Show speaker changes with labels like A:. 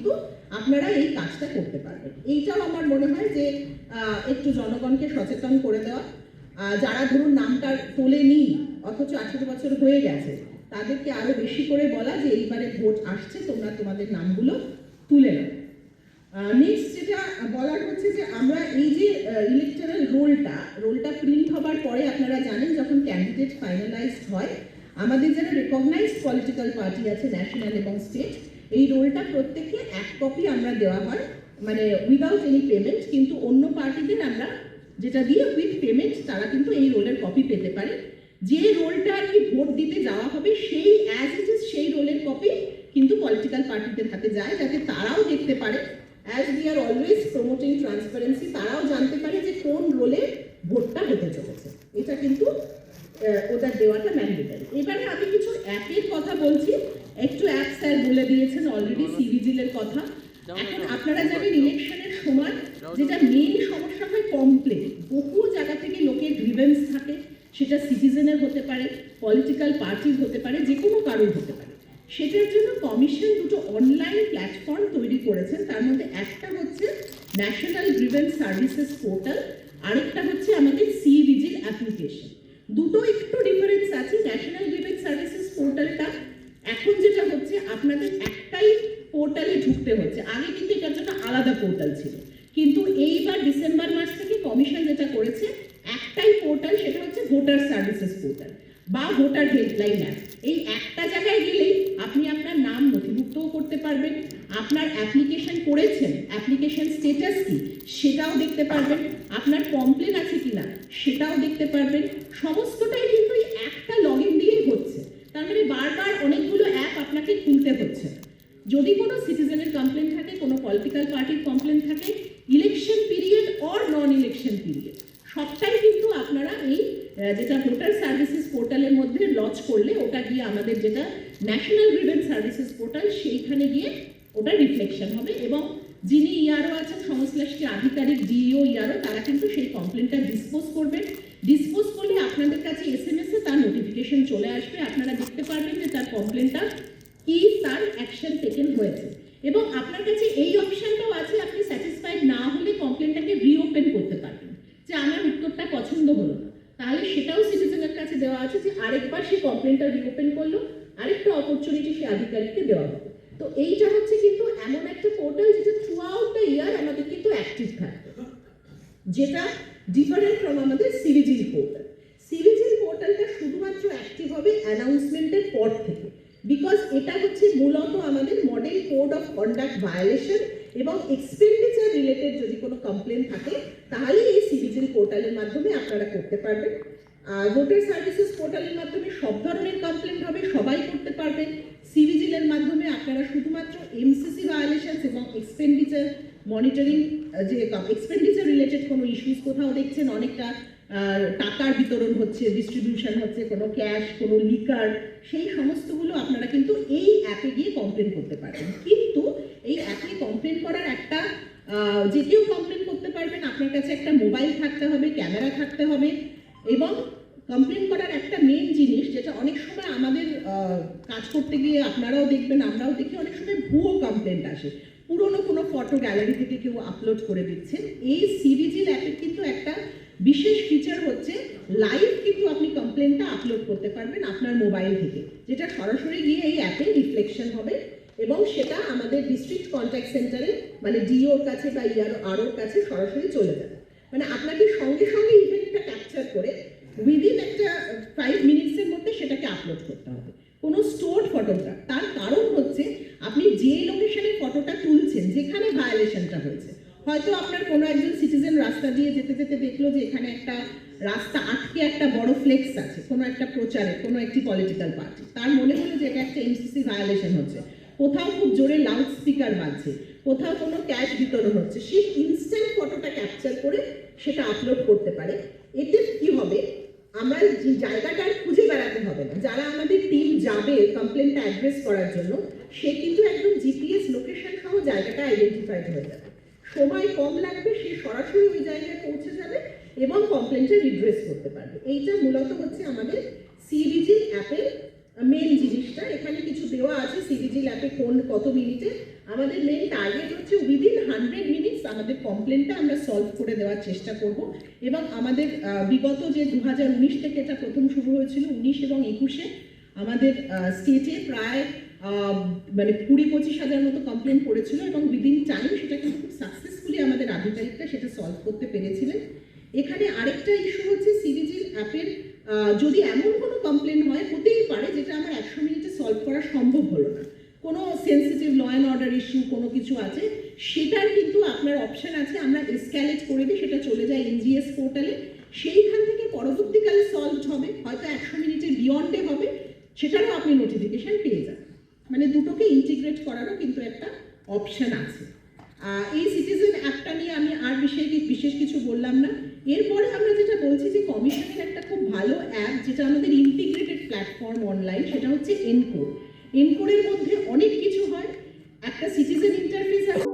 A: কিন্তু আপনারা এই কাজটা করতে পারবেন। এইটাও আমার মনে হয় যে একটু জনগণকে সচেতন করে দেওয়া। যারা ধরুন নামটা তোলেনি অথচ 18 বছর হয়ে গেছে, তাদেরকে আরো বেশি করে বলা যে এইবারে ভোট আসছে, তোমরা তোমাদের নামগুলো তুলে নাও। নেক্সট যেটা বলার হচ্ছে যে আমরা এই যে ইলেকটোরাল রোলটা প্রিন্ট হবার পরে আপনারা জানেন যখন ক্যান্ডিডেট ফাইনালাইজড হয়, আমাদের যারা রেকগনাইজড পলিটিক্যাল পার্টি আছে ন্যাশনাল এবং স্টেট, এই রোলটা প্রত্যেককে এক কপি আমরা দেওয়া হয়, মানে উইদাউট এনি পেমেন্ট। কিন্তু অন্য পার্টিদের আমরা যেটা দিয়ে উইথ পেমেন্ট তারা কিন্তু এই রোলের কপি পেতে পারে। যে রোলটা আর কি ভোট দিতে যাওয়া হবে সেই অ্যাজ ইট ইজ সেই রোলের কপি কিন্তু পলিটিক্যাল পার্টিদের হাতে যায়, যাতে তারাও দেখতে পারে, as we are always promoting transparency, তারাও জানতে পারে যে কোন রোলে ভোটটা হতে চলেছে। এটা কিন্তু ওটা দেওয়াটা ম্যান্ডেটরি। এবারে আমি কিছু অ্যাপের কথা বলছি। একটু অ্যাপ স্যার বলে দিয়েছেন অলরেডি, সিভিজিলের কথা। এখন আপনারা জানেন ইলেকশনের সময় যেটা মেইন সমস্যা হয় কমপ্লেন। বহু জায়গা থেকে লোকের গ্রিভেন্স থাকে, সেটা সিটিজেনের হতে পারে, পলিটিক্যাল পার্টির হতে পারে, যে কোনো কারোর হতে পারে। সেটার জন্য কমিশন দুটো অনলাইন প্ল্যাটফর্ম তৈরি করেছেন। তার মধ্যে একটা হচ্ছে ন্যাশনাল গ্রিভেন্স সার্ভিসেস পোর্টাল, আরেকটা হচ্ছে আমাদের সিভিজিল অ্যাপ্লিকেশন। দুটো একটু ডিফারেন্স আছে। ন্যাশনাল গ্রিভেন্স সার্ভিসেস পোর্টালটা এখন যেটা হচ্ছে আপনাদের একটাই পোর্টালে ঢুকতে হচ্ছে, আগে কিন্তু এটার জন্য আলাদা পোর্টাল ছিল। কিন্তু এইবার ডিসেম্বর মাস থেকে কমিশন যেটা করেছে একটাই পোর্টাল, সেটা হচ্ছে ভোটার সার্ভিসেস পোর্টাল বা ভোটার হেল্পলাইন অ্যাপ। এই একটা জায়গায় গেলেই আপনি আপনার নাম নথিভুক্তও করতে পারবেন, আপনার অ্যাপ্লিকেশন করেছেন, অ্যাপ্লিকেশন স্টেটাস কি সেটাও দেখতে পারবেন, আপনার কমপ্লেন আছে কিনা সেটাও দেখতে পারবেন। সমস্তটাই কিন্তু এই একটা লগ ইন দিয়েই হচ্ছে। তার মানে বারবার অনেকগুলো অ্যাপ আপনাকে খুলতে হচ্ছে। যদি কোনো সিটিজেনের কমপ্লেন থাকে, কোনো পলিটিক্যাল পার্টির কমপ্লেন থাকে, election period or non election period, সবটাই কিন্তু আপনারা এই যেটা ভোটার সার্ভিসেস পোর্টালের মধ্যে লঞ্চ করলে ওটা গিয়ে আমাদের যেটা ন্যাশনাল গ্রিভেন্স সার্ভিসেস পোর্টাল সেইখানে গিয়ে ওটা রিফ্লেকশন হবে। এবং যিনি ইআরও আছেন, সংশ্লিষ্ট আধিকারিক ডিইও ইআরও, তারা কিন্তু সেই কমপ্লেনটা ডিসপোজ করবেন। ডিসপোজ করলে আপনাদের কাছে এসএমএসে তার নোটিফিকেশন চলে আসবে, আপনারা দেখতে পারবেন যে তার কমপ্লেনটা কি, তার অ্যাকশন টেকেন হয়েছে। এবং আপনার কাছে এই অপশনটাও আছে, আপনি স্যাটিসফাইড না হলে কমপ্লেনটাকে রিওপেন করতে পারবেন, যে আমার উত্তরটা পছন্দ হলো না, তাহলে সেটাও সিটিজেনের কাছে দেওয়া আছে যে আরেকবার সে কমপ্লেনটা রিওপেন করলো, আরেকটা অপরচুনিটি সে আধিকারিককে দেওয়া হবে। তো এইটা হচ্ছে কিন্তু এমন একটা পোর্টাল যেটা থ্রু আউট দ্য ইয়ার আমাদের কিন্তু অ্যাক্টিভ থাকবে, যেটা ডিফারেন্ট ফ্রম আমাদের সিভিজিল পোর্টাল। সিভিজিল পোর্টালটা শুধুমাত্র অ্যাক্টিভ হবে অ্যানাউন্সমেন্টের পর থেকে, বিকজ এটা হচ্ছে মূলত আমাদের model code of conduct violation এবং এক্সপেন্ডিচার রিলেটেড যদি কোনো কমপ্লেন থাকে তাহলে এই সিভিজিল পোর্টালের মাধ্যমে আপনারা করতে পারবেন। ভোটার সার্ভিসেস পোর্টালের মাধ্যমে সব ধরনের কমপ্লেন হবে, সবাই করতে পারবেন। সিভিজিলের মাধ্যমে আপনারা শুধুমাত্র এমসিসি ভায়োলেশন এবং এক্সপেন্ডিচার মনিটরিং, যে এক্সপেন্ডিচার রিলেটেড কোনো ইস্যুস কোথাও দেখছেন অনেকটা টাকার বিতরণ হচ্ছে, ডিস্ট্রিবিউশন হচ্ছে, কোনো ক্যাশ, কোনো লিকার, সেই সমস্তগুলো আপনারা কিন্তু এই অ্যাপে গিয়ে কমপ্লেন করতে পারবেন। কিন্তু এই অ্যাপে কমপ্লেন করার একটা যে কেউ কমপ্লেন করতে পারবেন, আপনার কাছে একটা মোবাইল থাকতে হবে, ক্যামেরা থাকতে হবে। এবং কমপ্লেন করার একটা মেন জিনিস যেটা অনেক সময় আমাদের কাজ করতে গিয়ে আপনারাও দেখবেন, আমরাও দেখি, অনেক সময় ভুয়ো কমপ্লেন্ট আসে, পুরনো কোনো ফটো গ্যালারি থেকে কেউ আপলোড করে দিচ্ছেন। এই সিভিজিল অ্যাপের কিন্তু একটা বিশেষ ফিচার হচ্ছে লাইভ কিন্তু আপনি কমপ্লেনটা আপলোড করতে পারবেন আপনার মোবাইল থেকে, যেটা সরাসরি গিয়ে এই অ্যাপে রিফ্লেকশন হবে এবং সেটা আমাদের ডিস্ট্রিক্ট কন্ট্যাক্ট সেন্টারে মানে ডিওর কাছে বা আরওর কাছে সরাসরি চলে যাবে। মানে আপনাকে সঙ্গে সঙ্গে ইভেন্টটা ক্যাপচার করে উইদিন একটা 5 মিনিটসের মধ্যে সেটাকে আপলোড করতে হবে, কোনো স্টোরড ফটোগ্রাফ। তার কারণ হচ্ছে আপনি যে লোকেশনে ফটোটা তুলছেন, যেখানে ভায়োলেশনটা হয়েছে, হয়তো আপনার কোনো একজন সিটিজেন রাস্তা দিয়ে যেতে যেতে দেখলো যে এখানে একটা রাস্তা আটকে একটা বড় ফ্লেক্স আছে কোনো একটা প্রচারে, কোনো একটি পলিটিক্যাল পার্টি, তার মনে হলো যে এটা একটা এমসিসি ভায়োলেশন হচ্ছে, কোথাও খুব জোরে লাউড স্পিকার বাজছে, কোথাও কোনো ক্যাশ বিতরণ হচ্ছে, সে ইনস্ট্যান্ট ফটোটা ক্যাপচার করে সেটা আপলোড করতে পারে। এতে কি হবে, আমরা যে জায়গাটা খুঁজে বেড়াতে হবে না, যারা আমাদের টিম যাবে কমপ্লেনটা অ্যাড্রেস করার জন্য, সে কিন্তু একদম জিপিএস লোকেশন সহ জায়গাটা আইডেন্টিফাইড হয়ে যাবে, সময় কম লাগবে, সে সরাসরি ওই জায়গায় পৌঁছে যাবে এবং কমপ্লেনটা রিড্রেস করতে পারবে। এইটা মূলত হচ্ছে আমাদের সিভিজিল অ্যাপের মেন জিনিসটা। এখানে কিছু দেওয়া আছে সিভিজিল অ্যাপে কোন কত মিনিটে আমাদের মেন টার্গেট হচ্ছে উইদিন 100 মিনিটস আমাদের কমপ্লেনটা আমরা সলভ করে দেওয়ার চেষ্টা করব। এবং আমাদের বিগত যে 2019 থেকে এটা প্রথম শুরু হয়েছিল, 19 এবং 21-এ আমাদের স্টেটে প্রায় মানে 20-25 হাজার মতো কমপ্লেন করেছিল এবং উইদিন টাইম সেটা কিন্তু খুব সাকসেসফুলি আমাদের আধিকারিকরা সেটা সলভ করতে পেরেছিলেন। এখানে আরেকটা ইস্যু হচ্ছে সিবিজিল অ্যাপের যদি এমন কোনো কমপ্লেন হয়, হতেই পারে যেটা আমার 100 মিনিটে সলভ করা সম্ভব হলো না, কোনো sensitive law and order issue কোনো কিছু আছে, সেটার কিন্তু আপনার অপশন আছে, আমরা এসক্যালেট করে দিই, সেটা চলে যায় এনজিএস পোর্টালে, সেইখান থেকে পরবর্তীকালে সলভ হবে, হয়তো 100 মিনিটের বিয়ন্ডে হবে, সেটারও আপনি নোটিফিকেশন পেয়ে যাবেন। মানে দুটোকে ইন্টিগ্রেট করারও কিন্তু একটা অপশন আছে। এই সিটিজেন অ্যাপটা নিয়ে আমি আর বিশেষ কিছু বললাম না। এরপরে আমরা যেটা বলছি যে কমিশনের একটা খুব ভালো অ্যাপ যেটা আমাদের ইন্টিগ্রেটেড প্ল্যাটফর্ম অনলাইন, সেটা হচ্ছে এনকোর। এনকোরের মধ্যে অনেক কিছু হয়, একটা সিটিজেন ইন্টারফেস আছে।